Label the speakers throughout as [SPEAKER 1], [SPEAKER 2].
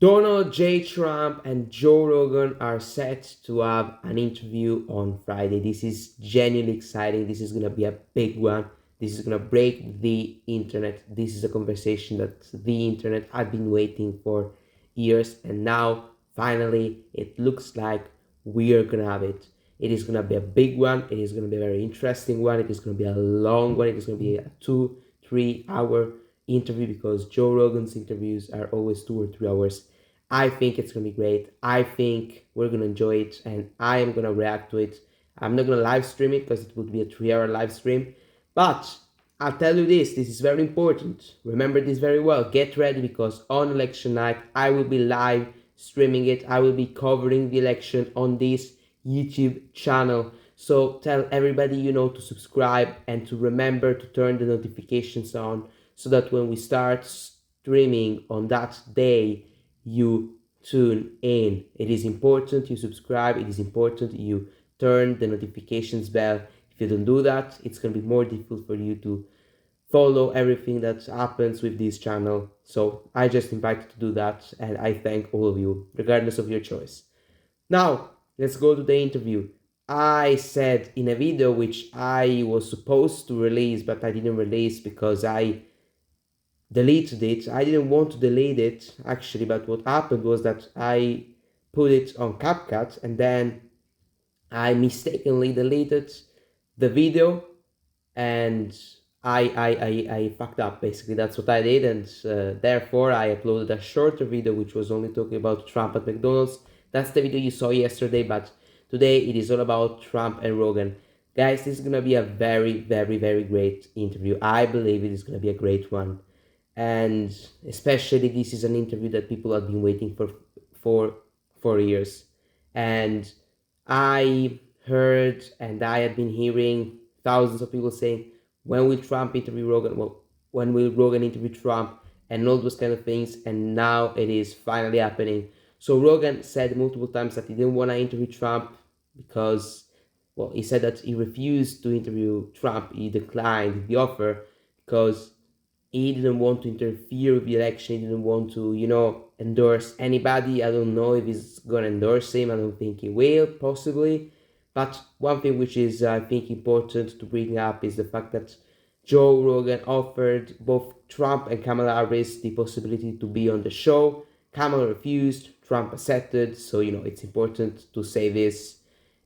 [SPEAKER 1] Donald J. Trump and Joe Rogan are set to have an interview on Friday. This is genuinely exciting. This is going to be a big one. This is going to break the internet. This is a conversation that the internet had been waiting for years, and now finally it looks like we are going to have it. It is going to be a big one. It is going to be a very interesting one. It is going to be a long one. It is going to be a 2-3 hour interview because Joe Rogan's interviews are always 2 or 3 hours. I think it's gonna be great. I think we're gonna enjoy it, and I am gonna react to it. I'm not gonna live stream it because it would be a 3 hour live stream, but I'll tell you this: this is very important. Remember this very well. Get ready because on election night I will be live streaming it. I will be covering the election on this YouTube channel. So tell everybody you know to subscribe and to remember to turn the notifications on so that when we start streaming on that day, you tune in. It is important you subscribe. It is important you turn the notifications bell. If you don't do that, it's going to be more difficult for you to follow everything that happens with this channel. So I just invite you to do that, and I thank all of you, regardless of your choice. Now, let's go to the interview. I said in a video which I was supposed to release, but I didn't release because I deleted it. I didn't want to delete it actually, but what happened was that I put it on CapCut and then I mistakenly deleted the video, and I fucked up. Basically, that's what I did, and therefore I uploaded a shorter video which was only talking about Trump at McDonald's. That's the video you saw yesterday, but today it is all about Trump and Rogan. Guys, this is gonna be a very, very, very great interview. I believe it is gonna be a great one, and especially this is an interview that people have been waiting for years. And I heard and I had been hearing thousands of people saying, when will Trump interview Rogan? Well, when will Rogan interview Trump? And all those kind of things. And now it is finally happening. So Rogan said multiple times that he didn't want to interview Trump because, well, he said that he refused to interview Trump. He declined the offer because he didn't want to interfere with the election. He didn't want to, endorse anybody. I don't know if he's gonna endorse him. I don't think he will, possibly. But one thing which is, I think, important to bring up is the fact that Joe Rogan offered both Trump and Kamala Harris the possibility to be on the show. Kamala refused, Trump accepted. So, it's important to say this.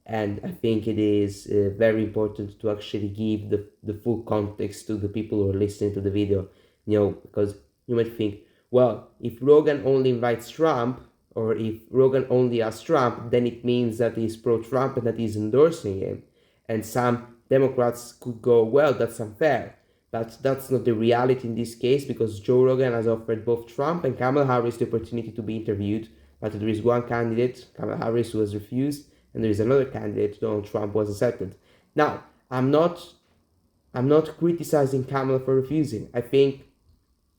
[SPEAKER 1] And I think it is very important to actually give the full context to the people who are listening to the video, because you might think, well, if Rogan only invites Trump, or if Rogan only asks Trump, then it means that he's pro-Trump and that he's endorsing him. And some Democrats could go, well, that's unfair. But that's not the reality in this case, because Joe Rogan has offered both Trump and Kamala Harris the opportunity to be interviewed. But there is one candidate, Kamala Harris, who has refused, and there is another candidate, Donald Trump, was accepted. Now, I'm not criticizing Kamala for refusing. I think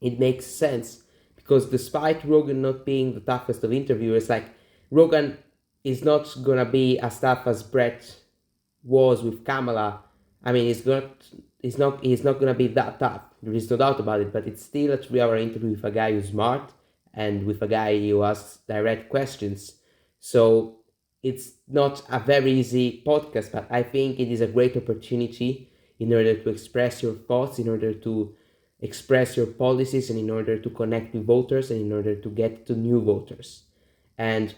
[SPEAKER 1] it makes sense because despite Rogan not being the toughest of interviewers, like Rogan is not gonna be as tough as Brett was with Kamala. I mean, he's not gonna be that tough. There is no doubt about it. But it's still a 3 hour interview with a guy who's smart and with a guy who asks direct questions. So it's not a very easy podcast, but I think it is a great opportunity in order to express your thoughts, in order to express your policies, and in order to connect with voters, and in order to get to new voters. And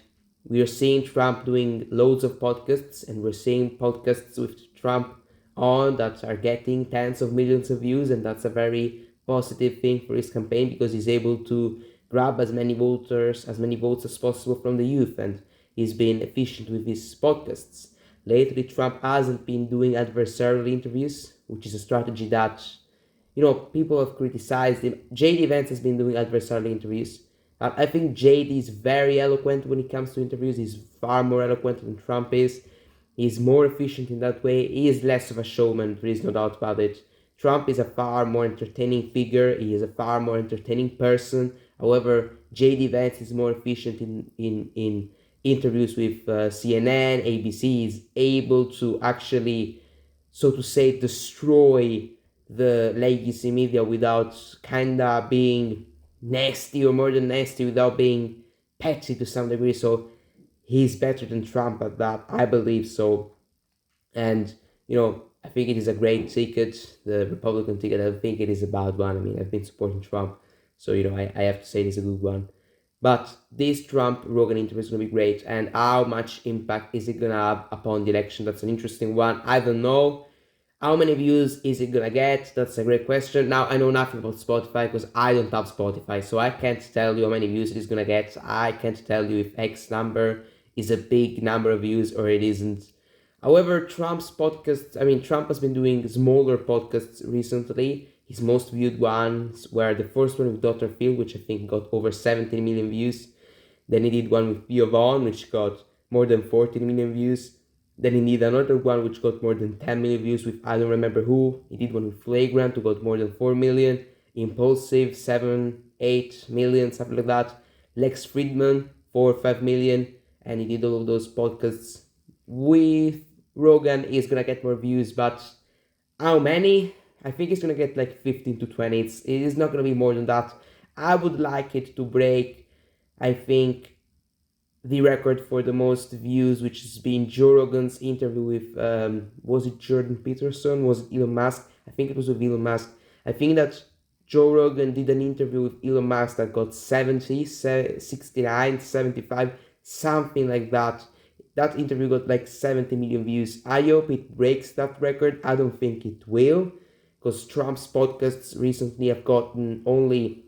[SPEAKER 1] we are seeing Trump doing loads of podcasts, and we're seeing podcasts with Trump on that are getting tens of millions of views, and that's a very positive thing for his campaign because he's able to grab as many votes as possible from the youth, and he's been efficient with his podcasts. Lately, Trump hasn't been doing adversarial interviews, which is a strategy that, people have criticized him. JD Vance has been doing adversarial interviews. I think JD is very eloquent when it comes to interviews. He's far more eloquent than Trump is. He's more efficient in that way. He is less of a showman, there is no doubt about it. Trump is a far more entertaining figure. He is a far more entertaining person. However, JD Vance is more efficient in interviews with CNN, ABC. Is able to actually, so to say, destroy the legacy media without kinda being nasty or more than nasty, without being petty to some degree. So he's better than Trump at that. I believe so. And, I think it is a great ticket, the Republican ticket. I don't think it is a bad one. I mean, I've been supporting Trump. So, I have to say it is a good one. But this Trump-Rogan interview is going to be great. And how much impact is it going to have upon the election? That's an interesting one. I don't know. How many views is it gonna get? That's a great question. Now, I know nothing about Spotify because I don't have Spotify, so I can't tell you how many views it is gonna get. I can't tell you if X number is a big number of views or it isn't. However, Trump has been doing smaller podcasts recently. His most viewed ones were the first one with Dr. Phil, which I think got over 17 million views. Then he did one with Pio Vaughn, which got more than 14 million views. Then he did another one which got more than 10 million views with I don't remember who. He did one with Flagrant who got more than 4 million. Impulsive, 7, 8 million, something like that. Lex Friedman, 4 or 5 million. And he did all of those podcasts with Rogan. He's gonna get more views, but how many? I think he's gonna get like 15 to 20. It is not gonna be more than that. I would like it to break, I think, the record for the most views, which has been Joe Rogan's interview with, was it Jordan Peterson? Was it Elon Musk? I think it was with Elon Musk. I think that Joe Rogan did an interview with Elon Musk that got 70, 69, 75, something like that. That interview got like 70 million views. I hope it breaks that record. I don't think it will, because Trump's podcasts recently have gotten only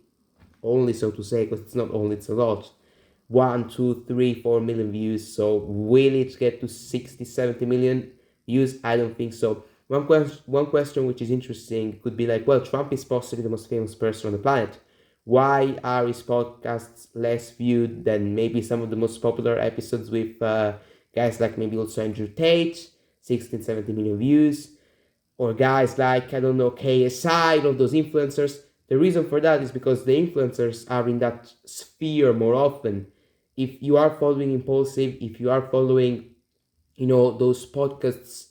[SPEAKER 1] so to say, because it's not only, it's a lot, 1, 2, 3, 4 million views. So will it get to 60, 70 million views? I don't think so. One question which is interesting could be like, well, Trump is possibly the most famous person on the planet. Why are his podcasts less viewed than maybe some of the most popular episodes with guys like maybe also Andrew Tate, 16, 17 million views, or guys like, I don't know, KSI, all those influencers? The reason for that is because the influencers are in that sphere more often. If you are following Impulsive, if you are following, those podcasts,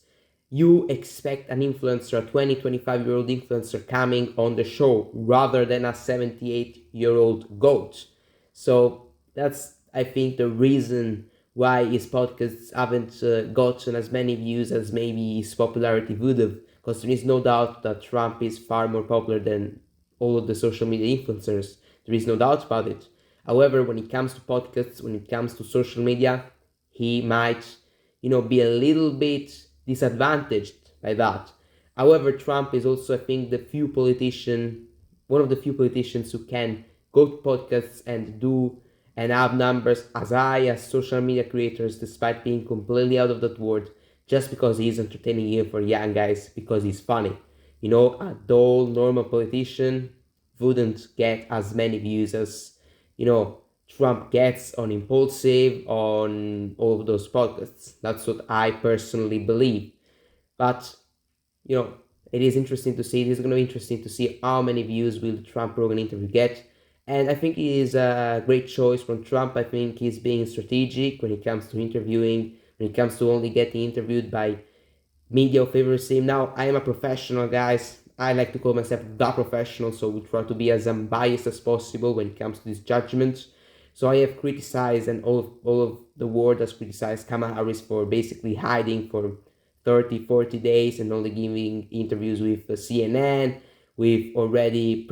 [SPEAKER 1] you expect an influencer, a 20, 25-year-old influencer coming on the show rather than a 78-year-old goat. So that's, I think, the reason why his podcasts haven't gotten as many views as maybe his popularity would have, because there is no doubt that Trump is far more popular than all of the social media influencers. There is no doubt about it. However, when it comes to podcasts, when it comes to social media, he might, be a little bit disadvantaged by that. However, Trump is also, I think, one of the few politicians who can go to podcasts and do and have numbers as high as social media creators, despite being completely out of that world, just because he's entertaining you for young guys, because he's funny. A dull, normal politician wouldn't get as many views as, Trump gets on Impulsive, on all of those podcasts. That's what I personally believe. But, you know, it is interesting to see. It is going to be interesting to see how many views will the Trump-Rogan interview get. And I think it is a great choice from Trump. I think he's being strategic when it comes to interviewing, when it comes to only getting interviewed by media of every same. Now, I am a professional, guys. I like to call myself the professional, so we try to be as unbiased as possible when it comes to this judgment. So I have criticized, and all of the world has criticized Kamala Harris for basically hiding for 30, 40 days and only giving interviews with CNN. We've probably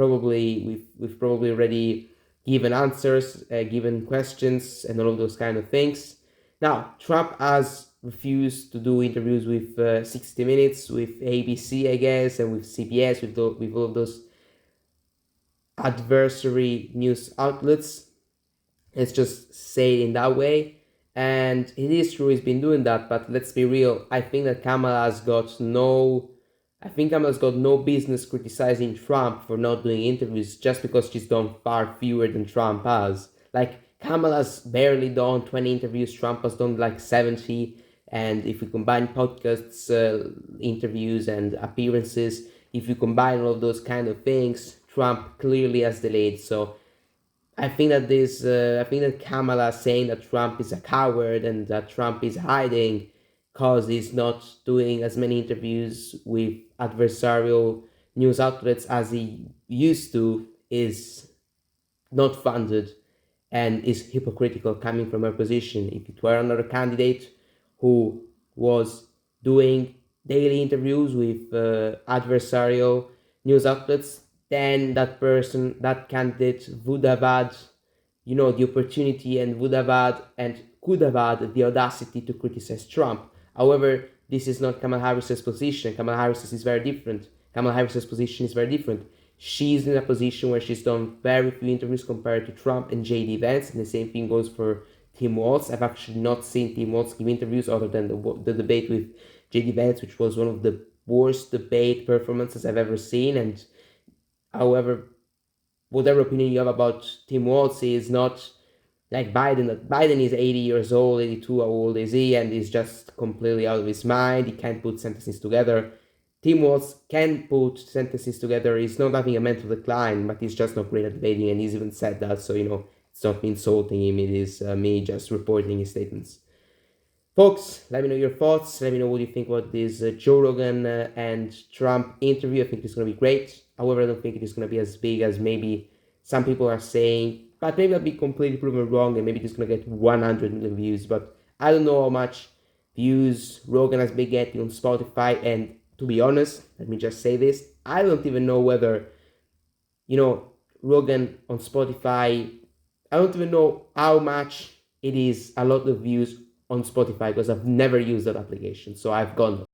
[SPEAKER 1] already given answers, given questions, and all of those kind of things. Now, Trump has refused to do interviews with 60 Minutes, with ABC, I guess, and with CBS, with all of those adversary news outlets. Let's just say it in that way. And it is true he's been doing that, but let's be real. I think Kamala's got no business criticizing Trump for not doing interviews just because she's done far fewer than Trump has. Like, Kamala's barely done 20 interviews, Trump has done like 70. And if we combine podcasts, interviews, and appearances, if you combine all of those kind of things, Trump clearly has the lead. So I think that Kamala saying that Trump is a coward and that Trump is hiding because he's not doing as many interviews with adversarial news outlets as he used to is not funded. and is hypocritical coming from her position. If it were another candidate who was doing daily interviews with adversarial news outlets, then that person, that candidate would have had, the opportunity and would have had and could have had the audacity to criticize Trump. However, this is not Kamala Harris's position. Kamala Harris is very different. Kamala Harris's position is very different. She's in a position where she's done very few interviews compared to Trump and JD Vance, and the same thing goes for Tim Walz. I've actually not seen Tim Walz give interviews other than the debate with JD Vance, which was one of the worst debate performances I've ever seen. And however, whatever opinion you have about Tim Walz is not like Biden. Biden is 80 years old, 82, how old is he? And he's just completely out of his mind. He can't put sentences together. Tim Walz can put sentences together. He's not having a mental decline, but he's just not great at debating, and he's even said that. So, it's not me insulting him, it is me just reporting his statements. Folks, let me know your thoughts. Let me know what you think about this Joe Rogan and Trump interview. I think it's going to be great. However, I don't think it is going to be as big as maybe some people are saying. But maybe I'll be completely proven wrong, and maybe it's going to get 100 million views. But I don't know how much views Rogan has been getting on Spotify. And to be honest, let me just say this. I don't even know whether, Rogan on Spotify, I don't even know how much it is a lot of views on Spotify because I've never used that application. So I've gone